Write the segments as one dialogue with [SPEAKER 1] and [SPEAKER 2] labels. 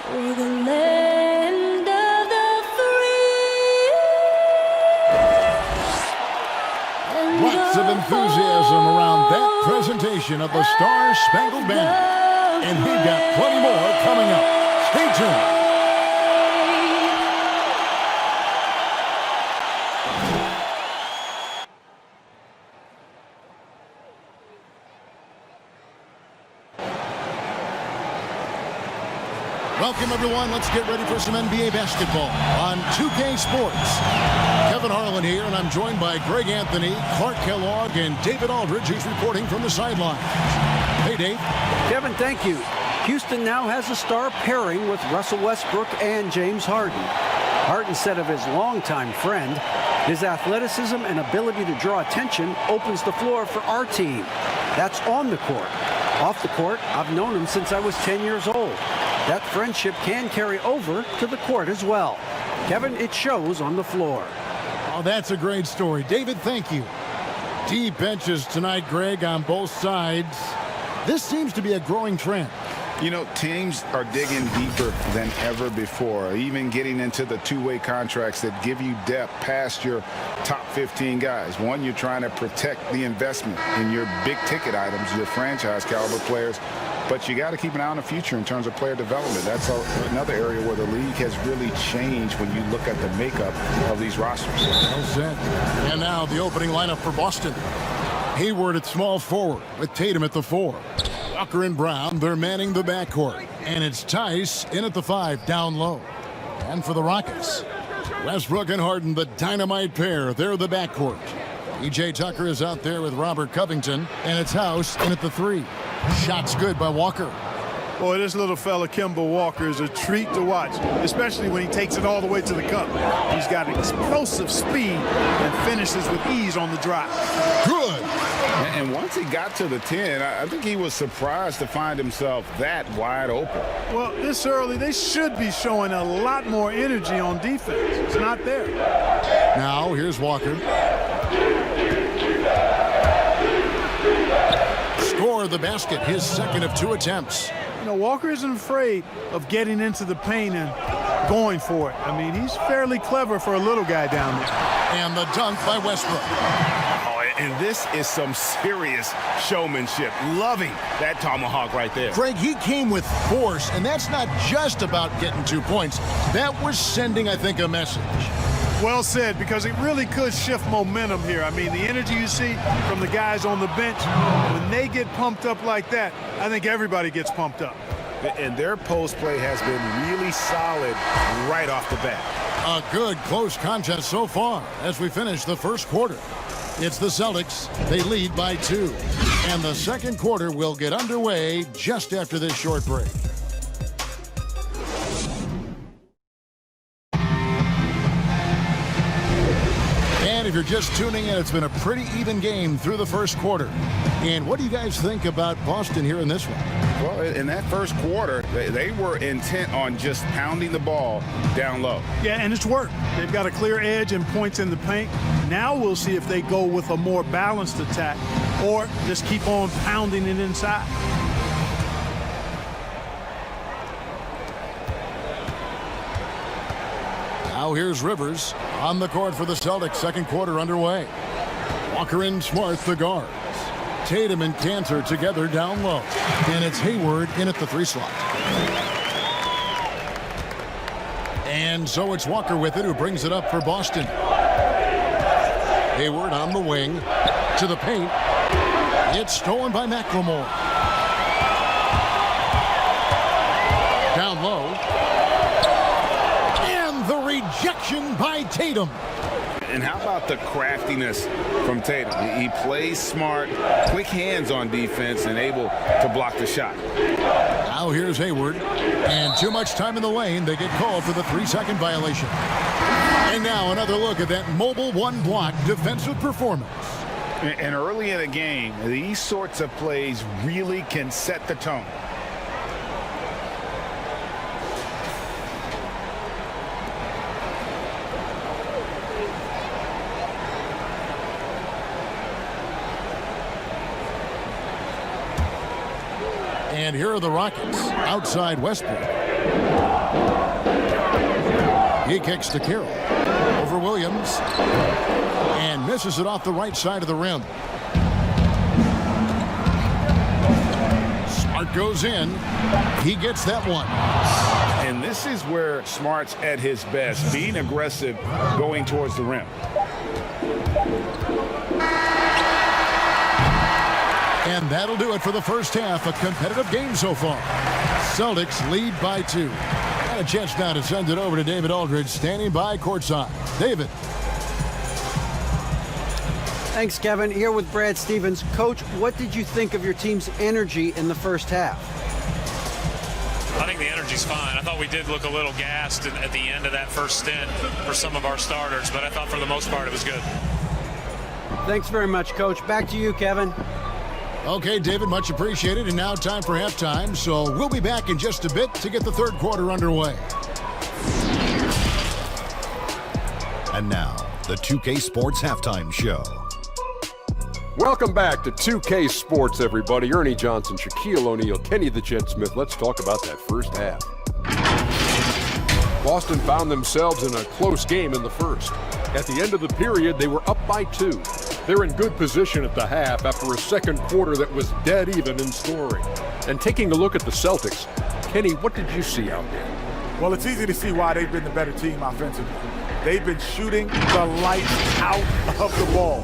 [SPEAKER 1] For the land of the free.
[SPEAKER 2] Lots of enthusiasm around that presentation of the Star-Spangled Banner. And we've got plenty more coming up. Stay tuned. Welcome, everyone. Let's get ready for some NBA basketball on 2K Sports. Kevin Harlan here, and I'm joined by Greg Anthony, Clark Kellogg, and David Aldridge. He's reporting from the sidelines. Hey, Dave.
[SPEAKER 3] Kevin, thank you. Houston now has a star pairing with Russell Westbrook and James Harden. Harden said of his longtime friend, his athleticism and ability to draw attention opens the floor for our team. That's on the court. Off the court, I've known him since I was 10 years old. That friendship can carry over to the court as well. Kevin, it shows on the floor.
[SPEAKER 2] Oh, that's a great story. David, thank you. Deep benches tonight, Greg, on both sides. This seems to be a growing trend.
[SPEAKER 4] You know, teams are digging deeper than ever before, even getting into the two-way contracts that give you depth past your top 15 guys. One, you're trying to protect the investment in your big-ticket items, your franchise-caliber players, but you got to keep an eye on the future in terms of player development. That's another area where the league has really changed when you look at the makeup of these rosters.
[SPEAKER 2] Well said. And now the opening lineup for Boston. Hayward at small forward with Tatum at the 4. Walker and Brown, they're manning the backcourt. And it's Tice in at the 5, down low. And for the Rockets, Westbrook and Harden, the dynamite pair. They're the backcourt. E.J. Tucker is out there with Robert Covington. And it's House in at the 3. Shots good by Walker.
[SPEAKER 5] Boy, this little fella, Kemba Walker, is a treat to watch, especially when he takes it all the way to the cup. He's got explosive speed and finishes with ease on the drive.
[SPEAKER 2] Good.
[SPEAKER 4] And once he got to the 10, I think he was surprised to find himself that wide open.
[SPEAKER 5] Well, this early, they should be showing a lot more energy on defense. It's not there.
[SPEAKER 2] Now, here's Walker. Score the basket, his second of 2 attempts.
[SPEAKER 5] You know, Walker isn't afraid of getting into the paint and going for it. I mean, he's fairly clever for a little guy down there.
[SPEAKER 2] And the dunk by Westbrook.
[SPEAKER 4] Oh, and this is some serious showmanship. Loving that tomahawk right there.
[SPEAKER 2] Greg, he came with force, and that's not just about getting 2 points. That was sending, I think, a message.
[SPEAKER 5] Well said, because it really could shift momentum here. I mean, the energy you see from the guys on the bench, when they get pumped up like that, I think everybody gets pumped up.
[SPEAKER 4] And their post play has been really solid right off the bat.
[SPEAKER 2] A good close contest so far as we finish the first quarter. It's the Celtics. They lead by 2. And the second quarter will get underway just after this short break. And if you're just tuning in, it's been a pretty even game through the first quarter. And what do you guys think about Boston here in this one?
[SPEAKER 4] Well, in that first quarter, they were intent on just pounding the ball down low.
[SPEAKER 5] Yeah, and it's worked. They've got a clear edge and points in the paint. Now we'll see if they go with a more balanced attack or just keep on pounding it inside.
[SPEAKER 2] Now here's Rivers on the court for the Celtics. Second quarter underway. Walker and Smart, the guards. Tatum and Cantor together down low. And it's Hayward in at the 3 slot. And so it's Walker with it, who brings it up for Boston. Hayward on the wing to the paint. It's stolen by McLemore. Down low. And the rejection by Tatum.
[SPEAKER 4] And how about the craftiness from Tatum? He plays smart, quick hands on defense, and able to block the shot.
[SPEAKER 2] Now here's Hayward. And too much time in the lane. They get called for the 3-second violation. And now another look at that mobile one-block defensive performance.
[SPEAKER 4] And early in a game, these sorts of plays really can set the tone.
[SPEAKER 2] And here are the Rockets outside Westbrook. He kicks to Carroll. Over Williams. And misses it off the right side of the rim. Smart goes in. He gets that one.
[SPEAKER 4] And this is where Smart's at his best, being aggressive, going towards the rim.
[SPEAKER 2] And that'll do it for the first half. A competitive game so far. Celtics lead by 2. And a chance now to send it over to David Aldridge, standing by courtside. David.
[SPEAKER 3] Thanks, Kevin. Here with Brad Stevens. Coach, what did you think of your team's energy in the first half?
[SPEAKER 6] I think the energy's fine. I thought we did look a little gassed at the end of that first stint for some of our starters, but I thought for the most part it was good.
[SPEAKER 3] Thanks very much, Coach. Back to you, Kevin.
[SPEAKER 2] Okay, David, much appreciated. And now time for halftime. So we'll be back in just a bit to get the third quarter underway.
[SPEAKER 7] And now, the 2K Sports Halftime Show.
[SPEAKER 8] Welcome back to 2K Sports, everybody. Ernie Johnson, Shaquille O'Neal, Kenny the Jet Smith. Let's talk about that first half. Boston found themselves in a close game in the first. At the end of the period, they were up by 2. They're in good position at the half after a second quarter that was dead even in scoring. And taking a look at the Celtics, Kenny, what did you see out there?
[SPEAKER 9] Well, it's easy to see why they've been the better team offensively. They've been shooting the lights out of the ball.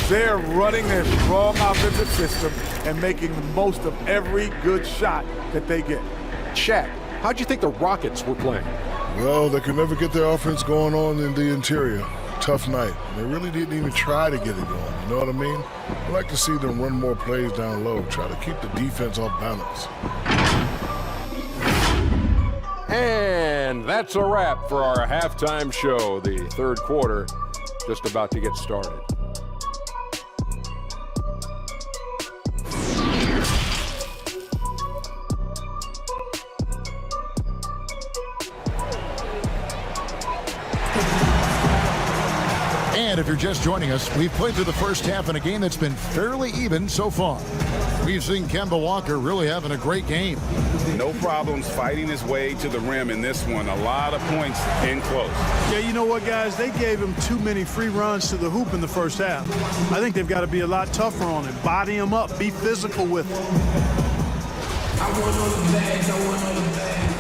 [SPEAKER 9] They're running their strong offensive system and making the most of every good shot that they get.
[SPEAKER 8] Shaq, how'd you think the Rockets were playing?
[SPEAKER 10] Well, they could never get their offense going on in the interior. Tough night. They really didn't even try to get it going. You know what I mean? I'd like to see them run more plays down low. Try to keep the defense off balance.
[SPEAKER 8] And that's a wrap for our halftime show. The third quarter just about to get started.
[SPEAKER 2] And if you're just joining us, we've played through the first half in a game that's been fairly even so far. We've seen Kemba Walker really having a great game.
[SPEAKER 4] No problems fighting his way to the rim in this one. A lot of points in close.
[SPEAKER 5] Yeah, you know what, guys? They gave him too many free runs to the hoop in the first half. I think they've got to be a lot tougher on him. Body him up. Be physical with him.
[SPEAKER 1] I want all the bags. I want all the bags.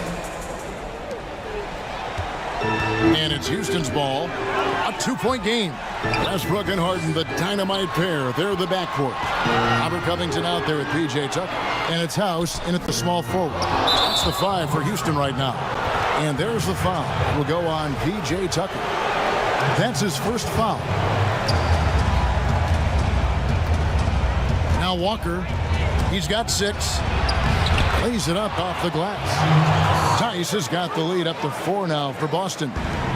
[SPEAKER 2] And it's Houston's ball. A 2-point game. Westbrook and Harden, the dynamite pair. They're the backcourt. Robert Covington out there with P.J. Tucker. And it's House in at the small forward. That's the 5 for Houston right now. And there's the foul. It will go on P.J. Tucker. That's his first foul. Now Walker. He's got 6. Lays it up off the glass. Tice has got the lead up to 4 now for Boston.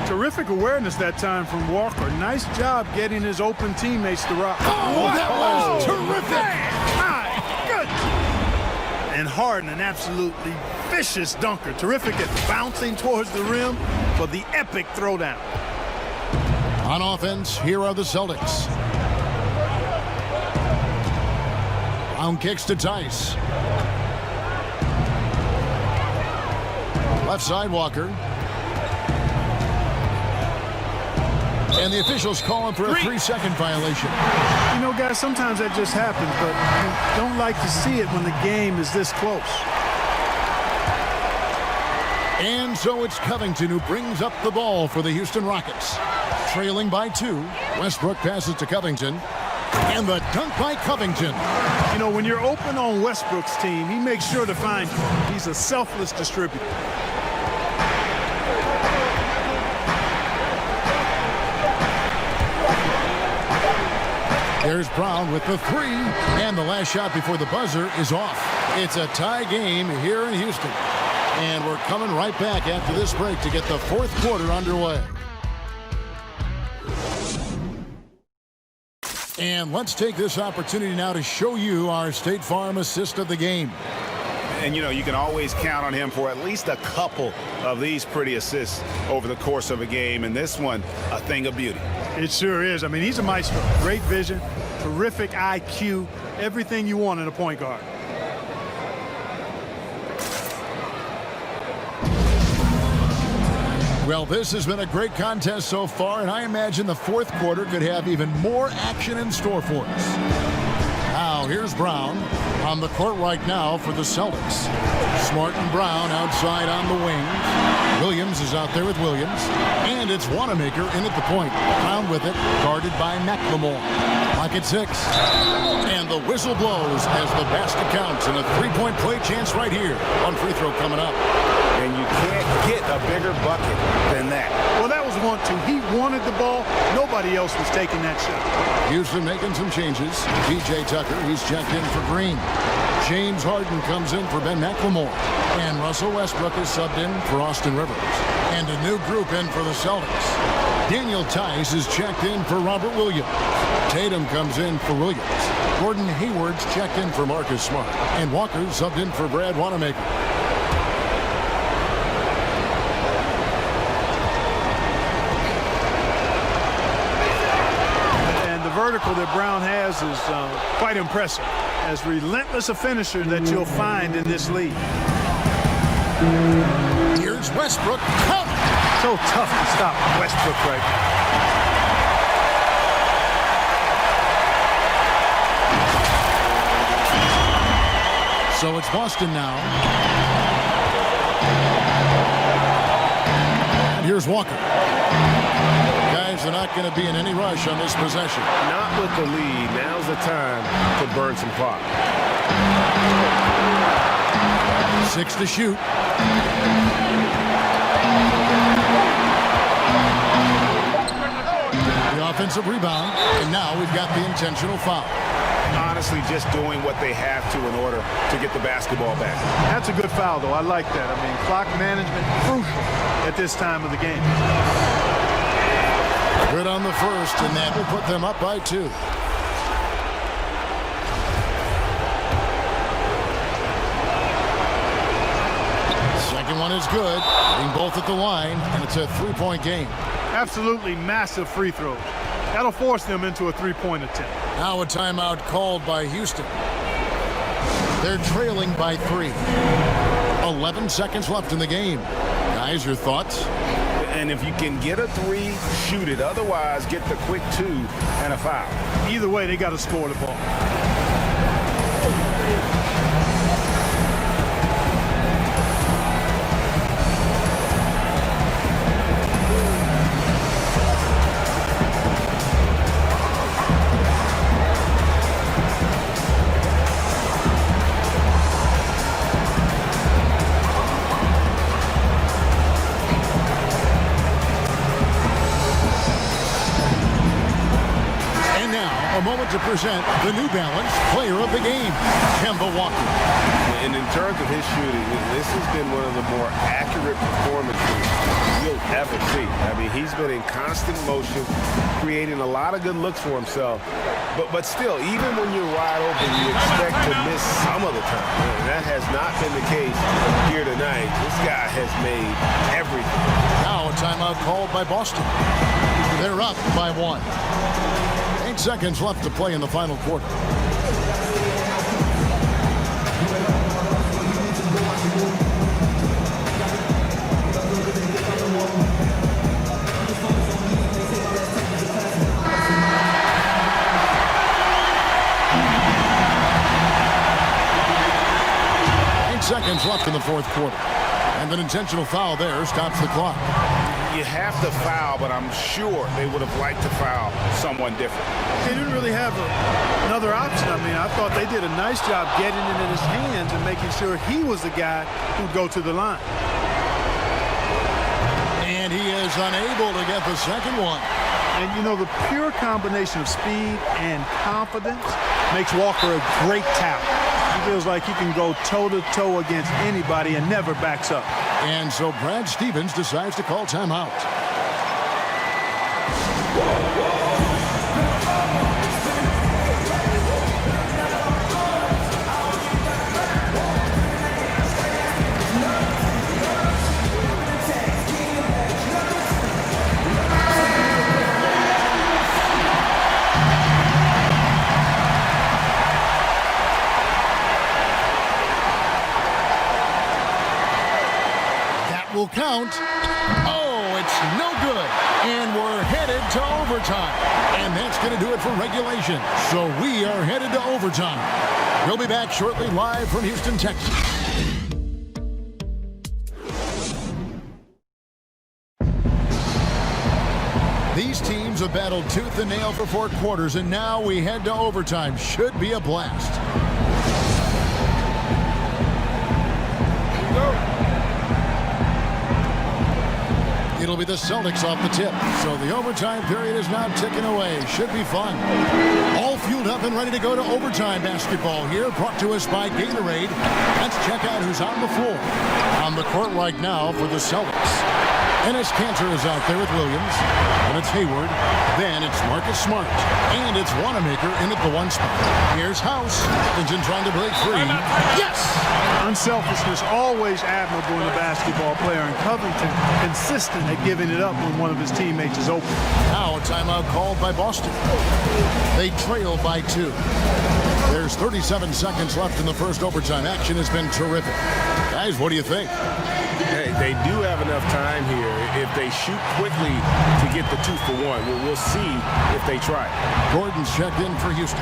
[SPEAKER 5] Terrific awareness that time from Walker. Nice job getting his open teammates to rock.
[SPEAKER 2] Oh, that was terrific!
[SPEAKER 5] My goodness! And Harden, an absolutely vicious dunker. Terrific at bouncing towards the rim for the epic throwdown.
[SPEAKER 2] On offense, here are the Celtics. Brown kicks to Tice. Left side, Walker. And the officials call him for a 3-second violation.
[SPEAKER 5] You know, guys, sometimes that just happens, but you don't like to see it when the game is this close.
[SPEAKER 2] And so it's Covington who brings up the ball for the Houston Rockets. Trailing by 2. Westbrook passes to Covington. And the dunk by Covington.
[SPEAKER 5] You know, when you're open on Westbrook's team, he makes sure to find you. He's a selfless distributor.
[SPEAKER 2] There's Brown with the 3, and the last shot before the buzzer is off. It's a tie game here in Houston. And we're coming right back after this break to get the fourth quarter underway. And let's take this opportunity now to show you our State Farm assist of the game.
[SPEAKER 4] And, you know, you can always count on him for at least a couple of these pretty assists over the course of a game. And this one, a thing of beauty.
[SPEAKER 5] It sure is. I mean, he's a maestro. Great vision, terrific IQ, everything you want in a point guard.
[SPEAKER 2] Well, this has been a great contest so far, and I imagine the fourth quarter could have even more action in store for us. Now, here's Brown on the court right now for the Celtics. Smart and Brown outside on the wings. Williams is out there with Williams. And it's Wanamaker in at the point. Brown with it, guarded by McLemore. Clock at 6. And the whistle blows as the basket counts, and a three-point play chance right here. One free throw coming up.
[SPEAKER 4] And you can't get a bigger bucket than that.
[SPEAKER 5] Well, that was 1-2. He wanted the ball. Nobody else was taking that shot.
[SPEAKER 2] Houston making some changes. P.J. Tucker, he's checked in for Green. James Harden comes in for Ben McLemore. And Russell Westbrook is subbed in for Austin Rivers. And a new group in for the Celtics. Daniel Tice is checked in for Robert Williams. Tatum comes in for Williams. Gordon Hayward's checked in for Marcus Smart. And Walker's subbed in for Brad Wanamaker.
[SPEAKER 5] Vertical that Brown has is quite impressive. As relentless a finisher that you'll find in this league.
[SPEAKER 2] Here's Westbrook. Count.
[SPEAKER 5] So tough to stop Westbrook right now.
[SPEAKER 2] So it's Boston now. And here's Walker. Guys are not going to be in any rush on this possession.
[SPEAKER 11] Not with the lead. Now's the time to burn some clock.
[SPEAKER 2] 6 to shoot. The offensive rebound, and now we've got the intentional foul.
[SPEAKER 4] Honestly, just doing what they have to in order to get the basketball back.
[SPEAKER 5] That's a good foul, though. I like that. I mean, clock management crucial at this time of the game.
[SPEAKER 2] Good on the first, and that will put them up by 2. Second one is good. Getting both at the line, and it's a three-point game.
[SPEAKER 5] Absolutely massive free throws. That'll force them into a three-point attempt.
[SPEAKER 2] Now a timeout called by Houston. They're trailing by 3. 11 seconds left in the game. Guys, your thoughts?
[SPEAKER 4] And if you can get a 3, shoot it. Otherwise, get the quick 2 and a foul.
[SPEAKER 5] Either way, they got to score the ball.
[SPEAKER 2] To present the New Balance Player of the Game, Kemba Walker.
[SPEAKER 11] And in terms of his shooting, this has been one of the more accurate performances you'll ever see. I mean, he's been in constant motion, creating a lot of good looks for himself. But still, even when you're wide open, you expect to miss some of the time. And that has not been the case here tonight. This guy has made everything.
[SPEAKER 2] Now a timeout called by Boston. They're up by 1. 8 seconds left to play in the final quarter. Seconds left in the fourth quarter. And an intentional foul there stops the clock.
[SPEAKER 4] You have to foul, but I'm sure they would have liked to foul someone different.
[SPEAKER 5] They didn't really have another option. I mean, I thought they did a nice job getting it in his hands and making sure he was the guy who'd go to the line.
[SPEAKER 2] And he is unable to get the second one.
[SPEAKER 5] And, you know, the pure combination of speed and confidence makes Walker a great talent. He feels like he can go toe-to-toe against anybody and never backs up.
[SPEAKER 2] And so Brad Stevens decides to call timeout. Will count. Oh, going to do it for regulation. So we are headed to overtime. We'll be back shortly live from Houston, Texas. These teams have battled tooth and nail for 4 quarters, and now we head to overtime. Should be a blast. It'll be the Celtics off the tip. So the overtime period is now ticking away. Should be fun. All fueled up and ready to go to overtime basketball here. Brought to us by Gatorade. Let's check out who's on the floor. On the court right now for the Celtics. Enes Kanter is out there with Williams. And it's Hayward. Then it's Marcus Smart. And it's Wanamaker in at the 1 spot. Here's House. Covington trying to break free. Yes!
[SPEAKER 5] Unselfishness always admirable in a basketball player, and Covington consistent at giving it up when one of his teammates is open.
[SPEAKER 2] Now a timeout called by Boston. They trail by 2. There's 37 seconds left in the first overtime. Action has been terrific. Guys, what do you think?
[SPEAKER 11] Hey, they do have enough time here if they shoot quickly to get the 2 for 1. We'll see if they try.
[SPEAKER 2] Gordon's checked in for Houston.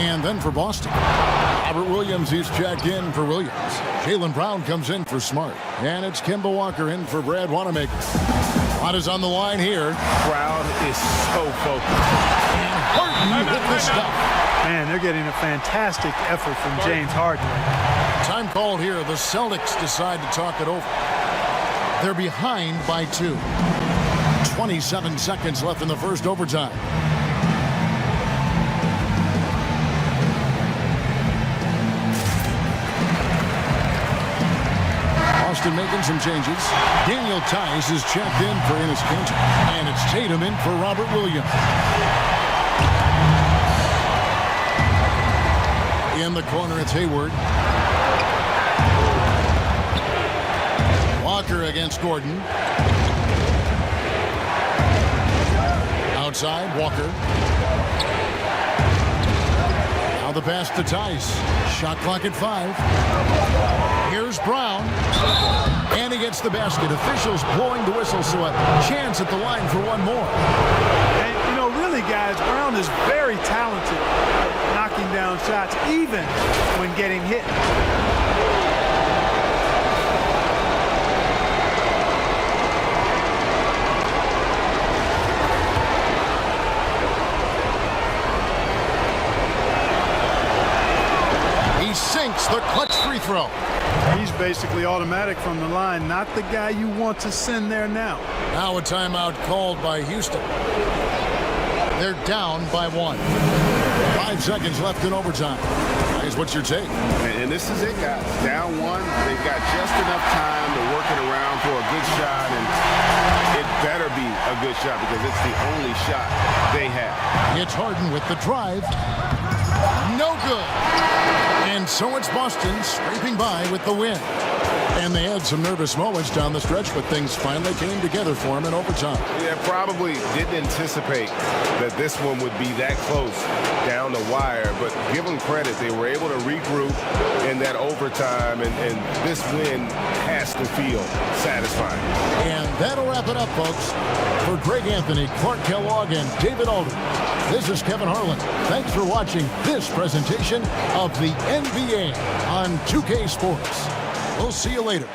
[SPEAKER 2] And then for Boston. Robert Williams is checked in for Williams. Jaylen Brown comes in for Smart. And it's Kemba Walker in for Brad Wanamaker. What is on the line here?
[SPEAKER 11] Crowd is so focused.
[SPEAKER 2] And Harden with the stuff.
[SPEAKER 5] Man, they're getting a fantastic effort from James Harden.
[SPEAKER 2] Time called here. The Celtics decide to talk it over. They're behind by 2. 27 seconds left in the first overtime. Boston making some changes. Daniel Tice is checked in for Enes Kanter. And it's Tatum in for Robert Williams. In the corner, it's Hayward. Walker against Gordon. Outside, Walker. Now the pass to Tice. Shot clock at 5. Here's Brown. And he gets the basket. Officials blowing the whistle, so a chance at the line for one more.
[SPEAKER 5] And, you know, really, guys, Brown is very talented at knocking down shots, even when getting hit.
[SPEAKER 2] He sinks the clutch free throw.
[SPEAKER 5] He's basically automatic from the line, not the guy you want to send there now.
[SPEAKER 2] Now a timeout called by Houston. They're down by 1. 5 seconds left in overtime. Guys, what's your take?
[SPEAKER 11] And this is it, guys. Down 1. They've got just enough time to work it around for a good shot, and it better be a good shot because it's the only shot they have.
[SPEAKER 2] It's Harden with the drive. No good. And so it's Boston scraping by with the win. And they had some nervous moments down the stretch, but things finally came together for them in overtime.
[SPEAKER 11] Yeah, probably didn't anticipate that this one would be that close down the wire, but give them credit. They were able to regroup in that overtime, and this win has to feel satisfying.
[SPEAKER 2] And that'll wrap it up, folks. For Greg Anthony, Clark Kellogg, and David Aldridge, this is Kevin Harlan. Thanks for watching this presentation of the NBA on 2K Sports. We'll see you later.